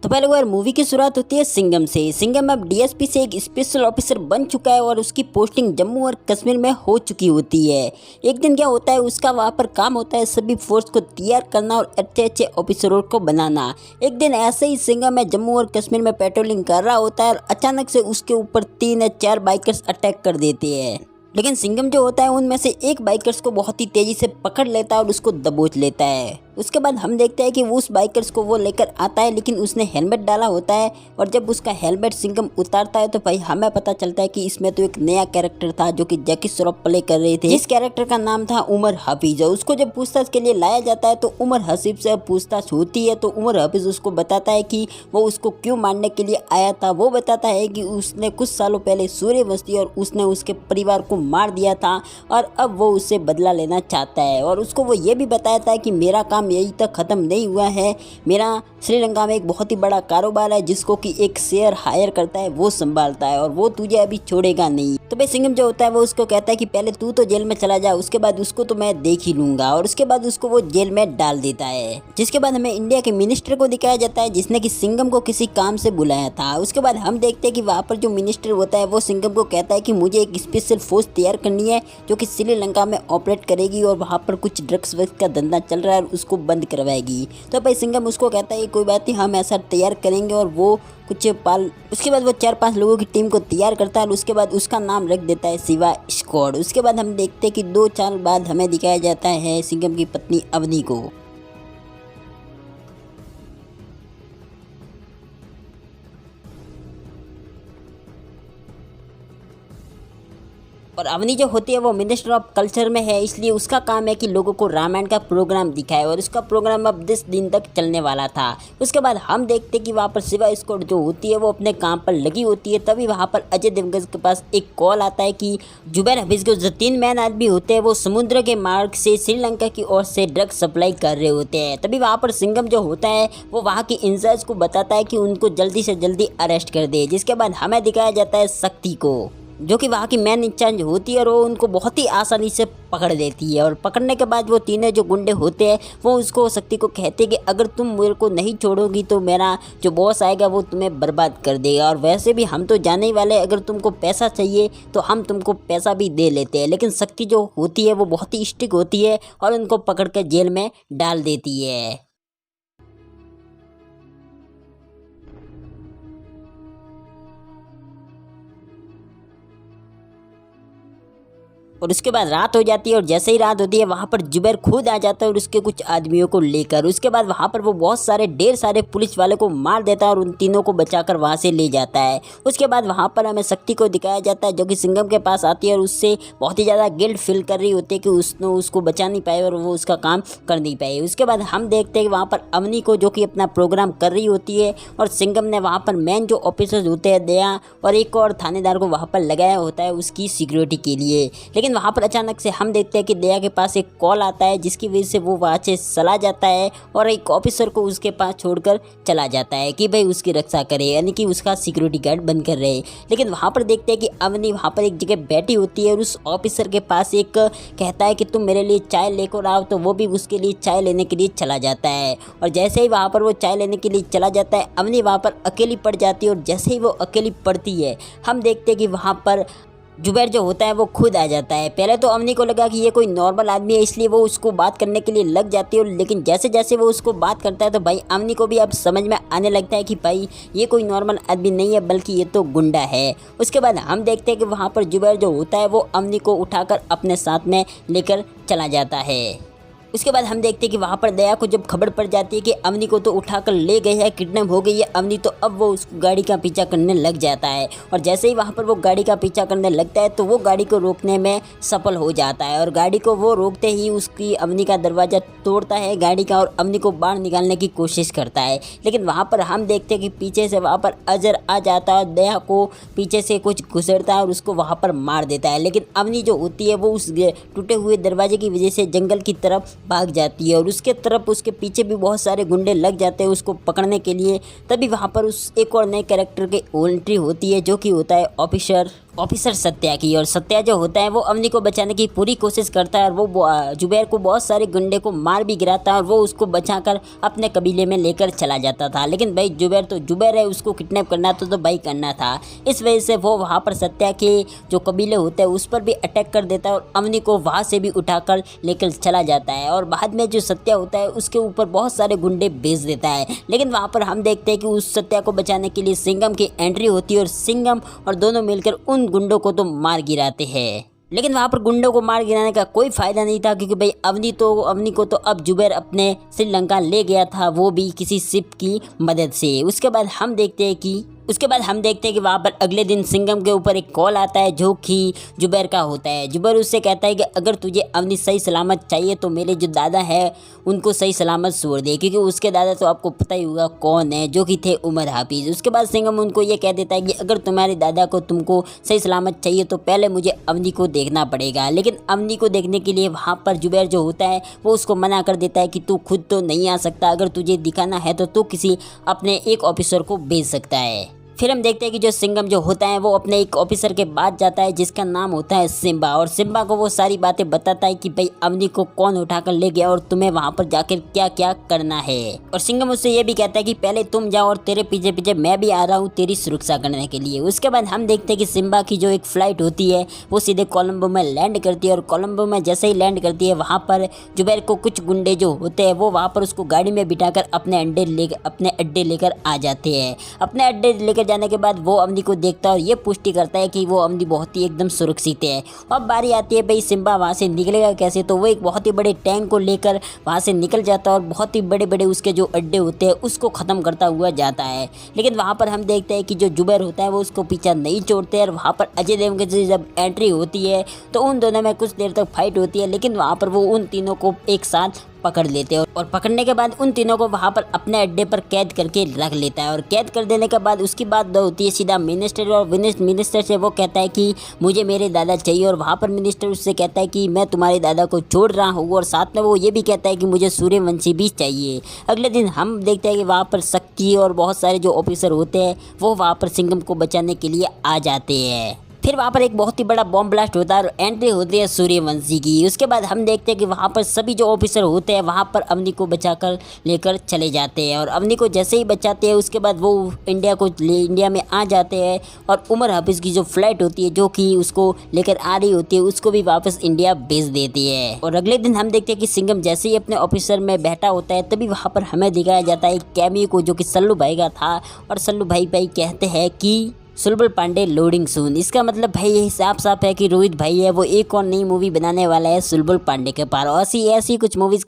तो पहले वो यार मूवी की शुरुआत होती है सिंघम से। सिंघम अब डीएसपी से एक स्पेशल ऑफिसर बन चुका है और उसकी पोस्टिंग जम्मू और कश्मीर में हो चुकी होती है। एक दिन क्या होता है, उसका वहाँ पर काम होता है सभी फोर्स को तैयार करना और अच्छे अच्छे ऑफिसरों को बनाना। एक दिन ऐसे ही सिंघम है जम्मू और कश्मीर में पेट्रोलिंग कर रहा होता है और अचानक से उसके ऊपर 3 या 4 बाइकर्स अटैक कर देते हैं। लेकिन सिंघम जो होता है उनमें से एक बाइकर्स को बहुत ही तेजी से पकड़ लेता है और उसको दबोच लेता है। उसके बाद हम देखते हैं कि वो उस बाइकर्स को वो लेकर आता है, लेकिन उसने हेलमेट डाला होता है और जब उसका हेलमेट सिंघम उतारता है तो भाई हमें पता चलता है कि इसमें तो एक नया कैरेक्टर था जो कि जैकी श्रॉफ प्ले कर रहे थे। जिस कैरेक्टर का नाम था उमर हफीज। उसको जब पूछताछ के लिए लाया जाता है तो उमर हफीज से पूछताछ होती है तो उमर हफीज उसको बताता है कि वो उसको क्यों मारने के लिए आया था। वो बताता है कि उसने कुछ सालों पहले सूर्यवंशी और उसने उसके परिवार को मार दिया था और अब वो उससे बदला लेना चाहता है। और उसको वो ये भी बताया था कि मेरा काम यही तक ख़त्म नहीं हुआ है, मेरा श्रीलंका में एक बहुत ही बड़ा कारोबार है जिसको कि एक शेयर हायर करता है वो संभालता है और वो तुझे अभी छोड़ेगा नहीं। तो भाई सिंघम जो होता है वो उसको कहता है कि पहले तू तो जेल में चला जा, उसके बाद उसको तो मैं देख ही लूँगा। और उसके बाद उसको वो जेल में डाल देता है। जिसके बाद हमें इंडिया के मिनिस्टर को दिखाया जाता है जिसने कि सिंघम को किसी काम से बुलाया था। उसके बाद हम देखते हैं कि वहाँ पर जो मिनिस्टर होता है वो सिंघम को कहता है कि मुझे एक स्पेशल फोर्स तैयार करनी है जो कि श्रीलंका में ऑपरेट करेगी और वहाँ पर कुछ ड्रग्स वग्स का धंधा चल रहा है और उसको बंद करवाएगी। तो भाई सिंघम उसको कहता है कि कोई बात नहीं, हम ऐसा तैयार करेंगे और वो कुछ पाल उसके बाद वो 4-5 लोगों की टीम को तैयार करता है और उसके बाद उसका नाम रख देता है शिवा स्क्वाड। उसके बाद हम देखते हैं कि 2 साल बाद हमें दिखाया जाता है सिंघम की पत्नी अवनी को। और अवनी जो होती है वो मिनिस्टर ऑफ कल्चर में है, इसलिए उसका काम है कि लोगों को रामायण का प्रोग्राम दिखाए और उसका प्रोग्राम अब 10 दिन तक चलने वाला था। उसके बाद हम देखते कि वहाँ पर शिवा स्क्वाड जो होती है वो अपने काम पर लगी होती है। तभी वहाँ पर अजय देवगन के पास एक कॉल आता है कि जुबैर हफीज के जो 3 मैन आदमी होते हैं वो समुद्र के मार्ग से श्रीलंका की ओर से ड्रग सप्लाई कर रहे होते हैं। तभी वहाँ पर सिंघम जो होता है वो वहाँ के इंचार्ज को बताता है कि उनको जल्दी से जल्दी अरेस्ट कर दे। जिसके बाद हमें दिखाया जाता है शक्ति को जो कि वहाँ की मैन इंचार्ज होती है और वो उनको बहुत ही आसानी से पकड़ लेती है। और पकड़ने के बाद वो तीनों जो गुंडे होते हैं वो उसको शक्ति को कहते हैं कि अगर तुम मेरे को नहीं छोड़ोगी तो मेरा जो बॉस आएगा वो तुम्हें बर्बाद कर देगा और वैसे भी हम तो जाने ही वाले, अगर तुमको पैसा चाहिए तो हम तुमको पैसा भी दे लेते हैं। लेकिन शक्ति जो होती है वो बहुत ही स्ट्रिक्ट होती है और उनको पकड़ कर जेल में डाल देती है। और उसके बाद रात हो जाती है और जैसे ही रात होती है वहाँ पर जुबैर खुद आ जाता है और उसके कुछ आदमियों को लेकर। उसके बाद वहाँ पर वो बहुत ढेर सारे पुलिस वाले को मार देता है और उन तीनों को बचाकर वहाँ से ले जाता है। उसके बाद वहाँ पर हमें शक्ति को दिखाया जाता है जो कि सिंघम के पास आती है और उससे बहुत ही ज़्यादा गिल्ट फील कर रही होती है कि उसने उसको बचा नहीं पाए और वो उसका काम कर नहीं पाए। उसके बाद हम देखते हैं कि वहाँ पर अवनी को जो कि अपना प्रोग्राम कर रही होती है और सिंघम ने वहाँ पर मेन जो ऑफिसर्स होते हैं दया और एक और थानेदार को वहाँ पर लगाया होता है उसकी सिक्योरिटी के लिए। लेकिन वहाँ पर अचानक से हम देखते हैं कि दया के पास एक कॉल आता है जिसकी वजह से वो वहाँ से चला जाता है और एक ऑफिसर को उसके पास छोड़कर चला जाता है कि भाई उसकी रक्षा करे, यानी कि उसका सिक्योरिटी गार्ड बनकर रहे। लेकिन वहाँ पर देखते हैं कि अवनी वहाँ पर एक जगह बैठी होती है और उस ऑफिसर के पास एक कहता है कि तुम मेरे लिए चाय लेकर आओ, तो वो भी उसके लिए चाय लेने के लिए चला जाता है। और जैसे ही वहाँ पर वो चाय लेने के लिए चला जाता है अवनी वहाँ पर अकेली पड़ जाती है और जैसे ही वो अकेली पड़ती है हम देखते हैं कि वहाँ पर जुबैर जो होता है वो खुद आ जाता है। पहले तो अवनी को लगा कि ये कोई नॉर्मल आदमी है इसलिए वो उसको बात करने के लिए लग जाती है, लेकिन जैसे जैसे वो उसको बात करता है तो भाई अवनी को भी अब समझ में आने लगता है कि भाई ये कोई नॉर्मल आदमी नहीं है बल्कि ये तो गुंडा है। उसके बाद हम देखते हैं कि वहाँ पर जुबैर जो होता है वो अवनी को उठाकर अपने साथ में लेकर चला जाता है। उसके बाद हम देखते हैं कि वहाँ पर दया को जब खबर पड़ जाती है कि अवनी को तो उठाकर ले गए है, किडनैप हो गई है अवनी, तो अब वो उस गाड़ी का पीछा करने लग जाता है। और जैसे ही वहाँ पर वो गाड़ी का पीछा करने लगता है तो वो गाड़ी को रोकने में सफल हो जाता है और गाड़ी को वो रोकते ही उसकी अवनी का दरवाज़ा तोड़ता है गाड़ी का और अवनी को बाहर निकालने की कोशिश करता है। लेकिन वहाँ पर हम देखते हैं कि पीछे से वहाँ पर अजहर आ जाता है और दया को पीछे से कुछ गुजरता है और उसको वहाँ पर मार देता है। लेकिन अवनी जो होती है वो उस टूटे हुए दरवाजे की वजह से जंगल की तरफ भाग जाती है और उसके तरफ उसके पीछे भी बहुत सारे गुंडे लग जाते हैं उसको पकड़ने के लिए। तभी वहाँ पर उस एक और नए कैरेक्टर की एंट्री होती है जो कि होता है ऑफिसर ऑफिसर सत्या की। और सत्या जो होता है वो अवनी को बचाने की पूरी कोशिश करता है और वो जुबैर को बहुत सारे गुंडे को मार भी गिराता है और वो उसको बचाकर अपने कबीले में लेकर चला जाता था। लेकिन भाई जुबैर तो जुबैर है, उसको किडनैप करना तो भाई करना था। इस वजह से वो वहाँ पर सत्या के जो कबीले होते हैं उस पर भी अटैक कर देता है और अवनी को वहाँ से भी उठाकर लेकर चला जाता है। और बाद में जो सत्या होता है उसके ऊपर बहुत सारे गुंडे भेज देता है। लेकिन वहाँ पर हम देखते हैं कि उस सत्या को बचाने के लिए सिंघम की एंट्री होती है और सिंघम और दोनों मिलकर उन गुंडों को तो मार गिराते हैं। लेकिन वहाँ पर गुंडों को मार गिराने का कोई फायदा नहीं था, क्योंकि भाई अवनी को तो अब जुबैर अपने श्रीलंका ले गया था, वो भी किसी शिप की मदद से। उसके बाद हम देखते हैं कि वहाँ पर अगले दिन सिंघम के ऊपर एक कॉल आता है जो कि जुबैर का होता है। जुबैर उससे कहता है कि अगर तुझे अवनी सही सलामत चाहिए तो मेरे जो दादा है उनको सही सलामत छोड़ दे, क्योंकि उसके दादा तो आपको पता ही होगा कौन है, जो कि थे उमर हाफिज। उसके बाद सिंघम उनको ये कह देता है कि अगर तुम्हारे दादा को तुमको सही सलामत चाहिए तो पहले मुझे अवनी को देखना पड़ेगा। लेकिन अवनी को देखने के लिए वहाँ पर जुबैर जो होता है वो उसको मना कर देता है कि तू खुद तो नहीं आ सकता, अगर तुझे दिखाना है तो तू किसी अपने एक ऑफिसर को भेज सकता है। फिर हम देखते हैं कि जो सिंघम जो होता है वो अपने एक ऑफिसर के पास जाता है जिसका नाम होता है सिम्बा, और सिम्बा को वो सारी बातें बताता है कि भाई अवनी को कौन उठाकर ले गया और तुम्हें वहाँ पर जाकर क्या क्या करना है। और सिंघम उससे ये भी कहता है कि पहले तुम जाओ और तेरे पीछे पीछे मैं भी आ रहा हूँ तेरी सुरक्षा करने के लिए। उसके बाद हम देखते हैं कि सिम्बा की जो एक फ्लाइट होती है वो सीधे कोलंबो में लैंड करती है, और कोलंबो में जैसे ही लैंड करती है वहाँ पर जुबैर को कुछ गुंडे जो होते हैं वो वहाँ पर उसको गाड़ी में बिठाकर अपने अड्डे लेकर आ जाते हैं। अपने अड्डे लेकर जाने के बाद वो अवनी को देखता है और ये पुष्टि करता है कि वो अवनी बहुत ही एकदम सुरक्षित है। अब बारी आती है भाई सिम्बा वहाँ से निकलेगा कैसे, तो वो एक बहुत ही बड़े टैंक को लेकर वहाँ से निकल जाता है और बहुत ही बड़े बड़े उसके जो अड्डे होते हैं उसको ख़त्म करता हुआ जाता है। लेकिन वहाँ पर हम देखते हैं कि जो जुबैर होता है वो उसको पीछा नहीं छोड़ते और वहाँ पर अजय देवगन की जब एंट्री होती है तो उन दोनों में कुछ देर तक फाइट होती है। लेकिन वहाँ पर वो उन तीनों को एक साथ पकड़ लेते हैं और पकड़ने के बाद उन तीनों को वहाँ पर अपने अड्डे पर कैद करके रख लेता है। और कैद कर देने के बाद उसकी बात होती है सीधा मिनिस्टर, और मिनिस्टर से वो कहता है कि मुझे मेरे दादा चाहिए, और वहाँ पर मिनिस्टर उससे कहता है कि मैं तुम्हारे दादा को छोड़ रहा हूँ, और साथ में वो ये भी कहता है कि मुझे सूर्यवंशी भी चाहिए। अगले दिन हम देखते हैं कि वहाँ पर शक्ति और बहुत सारे जो ऑफिसर होते हैं वो वहाँ पर सिंघम को बचाने के लिए आ जाते हैं। फिर वहाँ पर एक बहुत ही बड़ा बॉम्ब ब्लास्ट होता है और एंट्री होती है सूर्यवंशी की। उसके बाद हम देखते हैं कि वहाँ पर सभी जो ऑफिसर होते हैं वहाँ पर अवनी को बचाकर लेकर चले जाते हैं, और अवनी को जैसे ही बचाते हैं उसके बाद वो इंडिया में आ जाते हैं, और उमर हाफिज की जो फ्लाइट होती है जो कि उसको लेकर आ रही होती है उसको भी वापस इंडिया भेज देती है। और अगले दिन हम देखते हैं कि सिंघम जैसे ही अपने ऑफिसर में बैठा होता है तभी वहाँ पर हमें दिखाया जाता है एक कैमियो को जो कि सल्लू भाई का था, और सल्लू भाई कहते हैं कि सुलबुल पांडे लोडिंग सून। इसका मतलब भाई ये साफ साफ है कि रोहित भाई है वो एक और नई मूवी बनाने वाला है सुलबुल पांडे के पार। ऐसी कुछ मूवीज